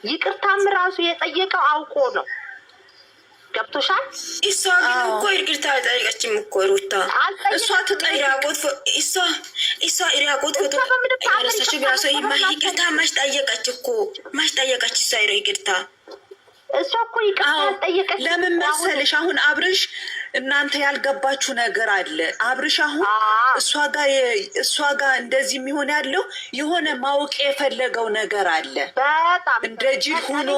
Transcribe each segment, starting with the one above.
ይቅርታም ራሱ የጠየቀው አውቆ ነው። ገብቶሻል? እሷ ግን እኮ ይቅርታ ጠይቀችም እኮ ሩታ እሷ ተጠይራቆት እሷ ኢራቆት ፎቶ ያረሰች ቢራሶ ይቅርታ ማሽ ጠየቀች እኮ ማሽ ጠየቀች እሷ ይቅርታ እሷ እኮ ይቅርታ ጠየቀች። ለምን መሰለሽ አሁን አብርሽ እናንተ ያልገባችሁ ነገር አለ። አብርሽ አሁን እሷ ጋር እንደዚህ የሚሆን ያለው የሆነ ማወቅ የፈለገው ነገር አለ። እንደ ጅል ሆኖ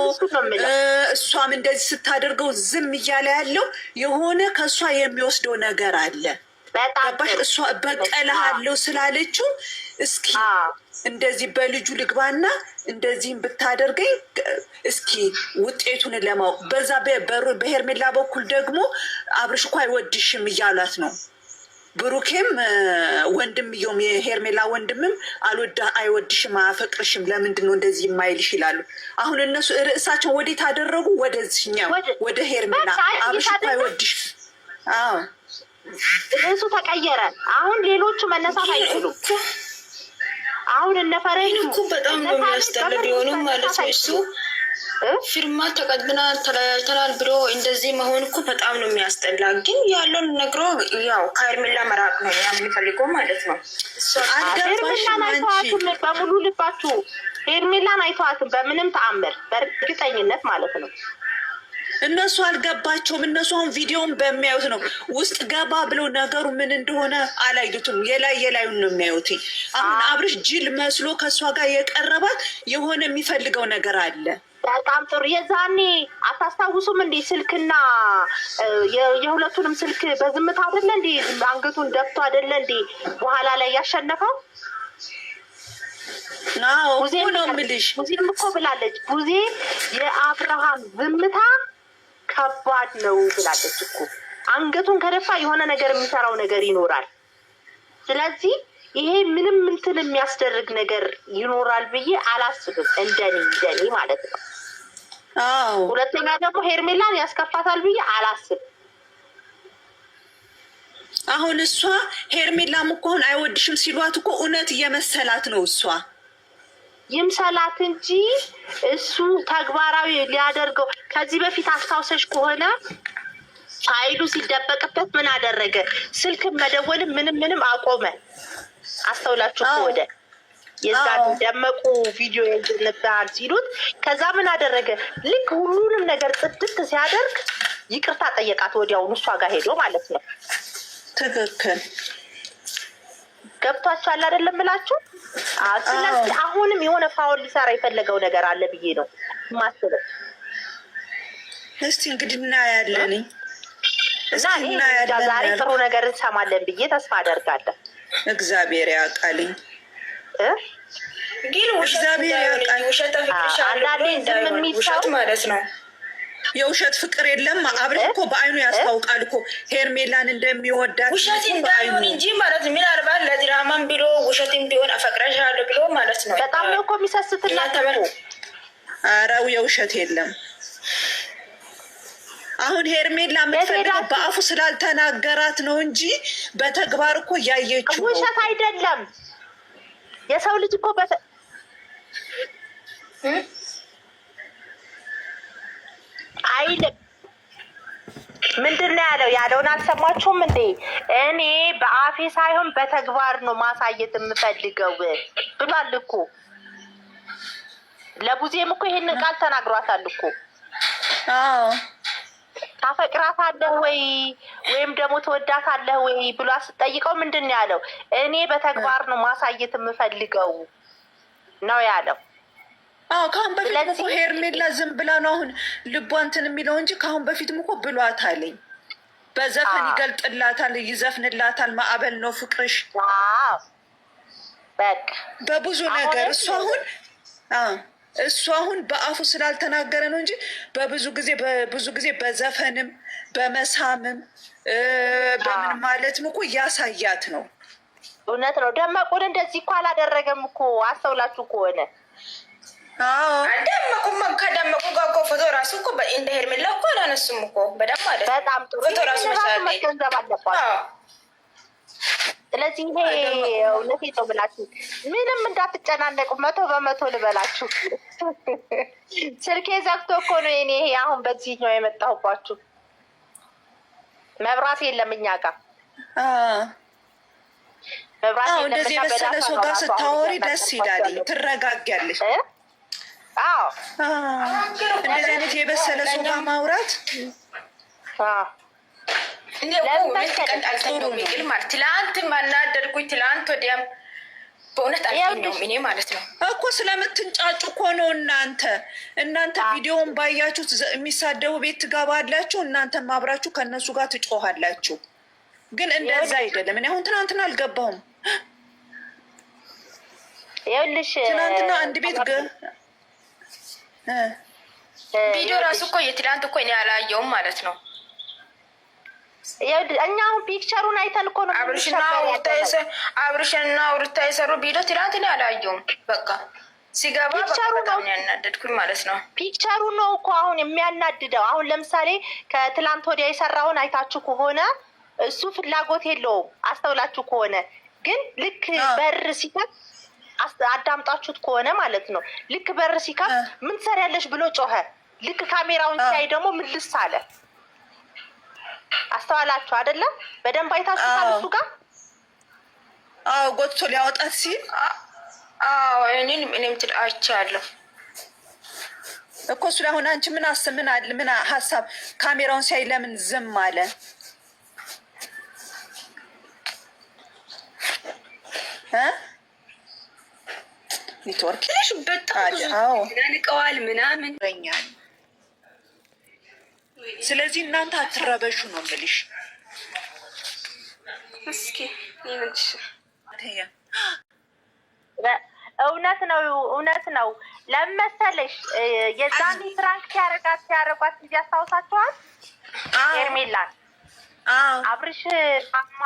እሷም እንደዚህ ስታደርገው ዝም እያለ ያለው የሆነ ከእሷ የሚወስደው ነገር አለ። ገባሽ? እሷ በቀልሃለሁ ስላለችው እስኪ እንደዚህ በልጁ ልግባና እንደዚህም ብታደርገኝ እስኪ ውጤቱን ለማወቅ በዛ በሄርሜላ በኩል ደግሞ አብርሽ እኮ አይወድሽም እያሏት ነው። ብሩኬም ወንድምየውም የሄርሜላ ወንድምም አይወድሽም፣ አያፈቅርሽም፣ ለምንድን ነው እንደዚህ የማይልሽ ይላሉ። አሁን እነሱ ርዕሳቸውን ወዴት አደረጉ? ወደዚህኛው ወደ ሄርሜላ። አብርሽ እኮ አይወድሽም። አዎ ርዕሱ ተቀየረ። አሁን ሌሎቹ መነሳት አይችሉም። አሁን እነፈረኝ እኮ በጣም በሚያስጠላ ቢሆንም ማለት ነው እሱ ፊርማ ተቀብለናል ተለያይተናል ብሎ እንደዚህ መሆን እኮ በጣም ነው የሚያስጠላ። ግን ያለውን ነግሮ ያው ከሄርሜላ መራቅ ነው የሚፈልገው ማለት ነው። ሄርሜላን አይተዋትም በሙሉ ልባችሁ። ሄርሜላን አይተዋትም በምንም ተአምር በእርግጠኝነት ማለት ነው። እነሱ አልገባቸውም። እነሱ አሁን ቪዲዮን በሚያዩት ነው። ውስጥ ገባ ብለው ነገሩ ምን እንደሆነ አላዩትም። የላዩን ነው የሚያዩት። አሁን አብርሽ ጅል መስሎ ከእሷ ጋር የቀረባት የሆነ የሚፈልገው ነገር አለ። በጣም ጥሩ። የዛኔ አታስታውሱም እንዴ? ስልክና የሁለቱንም ስልክ በዝምታ አይደለ እንዴ? አንገቱን ደፍቶ አይደለ እንዴ በኋላ ላይ ያሸነፈው? ቡዜ ነው የምልሽ። ቡዜም እኮ ብላለች። ቡዜ የአብርሃም ዝምታ ከባድ ነው ብላለች እኮ። አንገቱን ከደፋ የሆነ ነገር የሚሰራው ነገር ይኖራል። ስለዚህ ይሄ ምንም እንትን የሚያስደርግ ነገር ይኖራል ብዬ አላስብም፣ እንደኔ ማለት ነው። ሁለተኛ ደግሞ ሄርሜላን ያስከፋታል ብዬ አላስብም። አሁን እሷ ሄርሜላም እኮ አሁን አይወድሽም ሲሏት እኮ እውነት እየመሰላት ነው። እሷ ይምሰላት እንጂ እሱ ተግባራዊ ሊያደርገው ከዚህ በፊት አስታውሰሽ ከሆነ ኃይሉ ሲደበቅበት ምን አደረገ? ስልክ መደወልም ምንም አቆመ። አስተውላችሁ ከሆነ የዛ ደመቁ ቪዲዮ የዝንባል ሲሉት ከዛ ምን አደረገ? ልክ ሁሉንም ነገር ጥድት ሲያደርግ ይቅርታ ጠየቃት ወዲያውኑ እሷ ጋር ሄዶ ማለት ነው። ትክክል ገብቷችኋል አይደለም ብላችሁ? ስለዚህ አሁንም የሆነ ፋውል ሊሰራ የፈለገው ነገር አለ ብዬ ነው ማስበው። እስቲ እንግዲህ እናያለን እና ዛሬ ጥሩ ነገር እንሰማለን ብዬ ተስፋ አደርጋለሁ። እግዚአብሔር ያውቃልኝ። ግን እግዚአብሔር ያውቃል። አንዳንዴ ዝም የሚል ሰው ማለት ነው የውሸት ፍቅር የለም። አብርሽ እኮ በአይኑ ያስታውቃል እኮ ሄርሜላን እንደሚወዳት። ውሸት እንዳይሆን እንጂ ማለት ነው። ምናልባት ለድራማም ብሎ ውሸትም ቢሆን አፈቅረሻለሁ ብሎ ማለት ነው። በጣም ነው እኮ የሚሰስትላት እኮ። ኧረ የውሸት የለም። አሁን ሄርሜላ የምትፈልገው በአፉ ስላልተናገራት ነው እንጂ በተግባር እኮ እያየችው ውሸት አይደለም። የሰው ልጅ እኮ አይልም። ምንድን ነው ያለው? ያለውን አልሰማችሁም እንዴ? እኔ በአፌ ሳይሆን በተግባር ነው ማሳየት የምፈልገው ብሏል እኮ። ለቡዜም እኮ ይሄንን ቃል ተናግሯታል እኮ። ታፈቅራታለህ ወይ ወይም ደግሞ ትወዳታለህ ወይ ብሎ ስትጠይቀው ምንድን ነው ያለው? እኔ በተግባር ነው ማሳየት የምፈልገው ነው ያለው። ከአሁን በፊት እኮ ሄርሜላ ዝም ብላ ነው አሁን ልቧ እንትን የሚለው እንጂ ከአሁን በፊትም እኮ ብሏታለኝ። በዘፈን ይገልጥላታል፣ ይዘፍንላታል። ማዕበል ነው ፍቅርሽ በቃ በብዙ ነገር እሱ አሁን በአፉ ስላልተናገረ ነው እንጂ በብዙ ጊዜ በዘፈንም በመሳምም በምን ማለትም እኮ እያሳያት ነው። እውነት ነው። ደመቁን እንደዚህ እኮ አላደረገም እኮ አስተውላችሁ ከሆነ ደመቁማ ከደመቁ ጋር እኮ ፎቶ ራሱ እኮ እንደ ሄርሜላ እኮ አላነሱም እኮ። በጣም ማለት በጣም ጥሩ ፎቶ ራሱ መገንዘብ አለባቸው። ስለዚህ ይሄ እውነቴን ነው ብላችሁ ምንም እንዳትጨናነቁ 100% ልበላችሁ። ስልኬ ዘግቶ እኮ ነው የኔ ይሄ አሁን በዚህኛው የመጣሁባችሁ። መብራት የለም እኛ ጋር መብራት የለም። እንደዚህ የበሰለ ሰው ጋር ስታወሪ ደስ ይላል፣ ትረጋጊያለሽ። አዎ እንደዚህ አይነት የበሰለ ሰው ጋር ማውራት ትላንት ማናደርጉኝ ትላንት ወዲያም በእውነት አልተኛውም እኔ ማለት ነው እኮ ስለምትንጫጩ እኮ ነው። እናንተ ቪዲዮውን ባያችሁት የሚሳደቡ ቤት ትገባላችሁ፣ እናንተም አብራችሁ ከእነሱ ጋር ትጮሃላችሁ። ግን እንደዛ አይደለም። እኔ አሁን ትናንትና አልገባሁም። ትናንትና አንድ ቤት ቪዲዮ ራሱ እኮ የትላንት እኮ እኔ አላየውም ማለት ነው። እኛ አሁን ፒክቸሩን አይተን እኮ ነው አብርሽና ሩታ የሰሩ ቪዲዮ ትላንት እኔ አላየውም። በቃ ሲገባ በጣም ያናደድኩኝ ማለት ነው። ፒክቸሩ ነው እኮ አሁን የሚያናድደው። አሁን ለምሳሌ ከትላንት ወዲያ የሰራውን አይታችሁ ከሆነ እሱ ፍላጎት የለውም። አስተውላችሁ ከሆነ ግን ልክ በር ሲከፍት አዳምጣችሁት ከሆነ ማለት ነው። ልክ በር ሲከፍት ምን ትሰሪያለሽ ብሎ ጮኸ። ልክ ካሜራውን ሲያይ ደግሞ ምልስ አለ። አስተዋላችሁ አይደለም? በደንብ አይታችሁታል። እሱ ጋር ጎትቶ ሊያወጣት ሲል እኔም አይቻለሁ እኮ እሱ ላይ። አሁን አንቺ ምን ሀሳብ ካሜራውን ሲያይ ለምን ዝም አለ? ኔትወርክ በጣም ንቀዋል ምናምን ይለኛል። ስለዚህ እናንተ አትረበሹ ነው የምልሽ። እስኪ እውነት ነው ለመሰለሽ የዛኔ ፍራንክ ሲያረጓት ጊዜ አስታውሳችኋል? ሄርሜላን አብርሽ አማ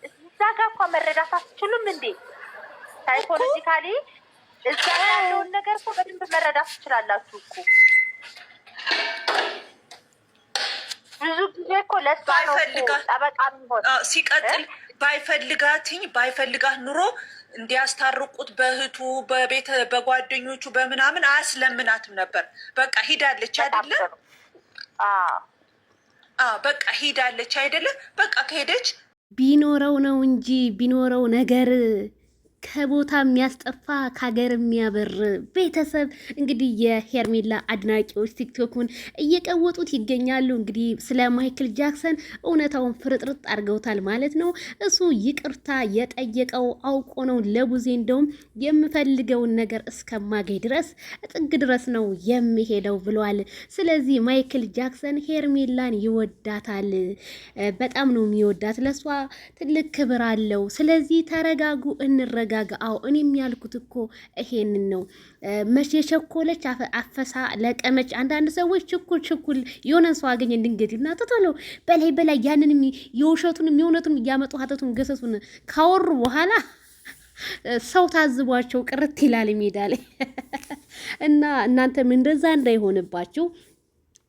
እዛ ጋር እኮ መረዳት አትችሉም እንዴ? ሳይኮሎጂካሊ እዛ ያለውን ነገር እኮ በደንብ መረዳት ትችላላችሁ እኮ። ብዙ ጊዜ እኮ ለእሷ ነው ጠበቃ የሚሆን። ሲቀጥል ባይፈልጋት ኑሮ እንዲያስታርቁት በእህቱ በጓደኞቹ በምናምን አያስለምናትም ነበር። በቃ ሂዳለች አይደለ? በቃ ሂዳለች አይደለ? በቃ ከሄደች ቢኖረው ነው እንጂ ቢኖረው ነገር ከቦታ የሚያስጠፋ ከሀገር የሚያበር ቤተሰብ እንግዲህ የሄርሜላ አድናቂዎች ቲክቶኩን እየቀወጡት ይገኛሉ። እንግዲህ ስለ ማይክል ጃክሰን እውነታውን ፍርጥርጥ አድርገውታል ማለት ነው። እሱ ይቅርታ የጠየቀው አውቆ ነው ለቡዜ እንደውም የምፈልገውን ነገር እስከማገኝ ድረስ ጥግ ድረስ ነው የሚሄደው ብሏል። ስለዚህ ማይክል ጃክሰን ሄርሜላን ይወዳታል፣ በጣም ነው የሚወዳት፣ ለእሷ ትልቅ ክብር አለው። ስለዚህ ተረጋጉ፣ እንረጋ። አዎ እኔም ያልኩት እኮ ይሄንን ነው። መቼ ቸኮለች አፈሳ ለቀመች። አንዳንድ ሰዎች ችኩል የሆነ ሰው አገኘ ድንገት እና ተቶሎ በላይ ያንንም የውሸቱንም የእውነቱን እያመጡ ሀተቱን ገሰሱን ካወሩ በኋላ ሰው ታዝቧቸው ቅርት ይላል ሜዳ ላይ እና እናንተም እንደዛ እንዳይሆንባችሁ።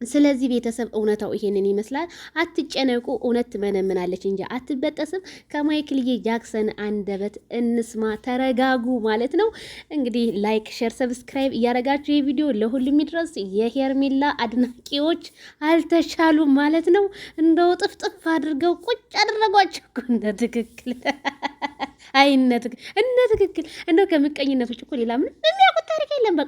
ስለዚህ ቤተሰብ እውነታው ይሄንን ይመስላል። አትጨነቁ፣ እውነት ትመነምናለች እንጂ አትበጠስም። ከማይክልዬ ጃክሰን አንደበት እንስማ፣ ተረጋጉ ማለት ነው። እንግዲህ ላይክ፣ ሼር፣ ሰብስክራይብ እያደረጋችሁ የቪዲዮ ለሁሉም ይድረስ። የሄርሜላ አድናቂዎች አልተቻሉም ማለት ነው። እንደው ጥፍጥፍ አድርገው ቁጭ አደረጓቸው እንደ ትክክል አይ እነ ትክክል እንደው ከምቀኝነት ውጭ እኮ ሌላ ምንም የሚያውቁት ታሪክ የለም። በቃ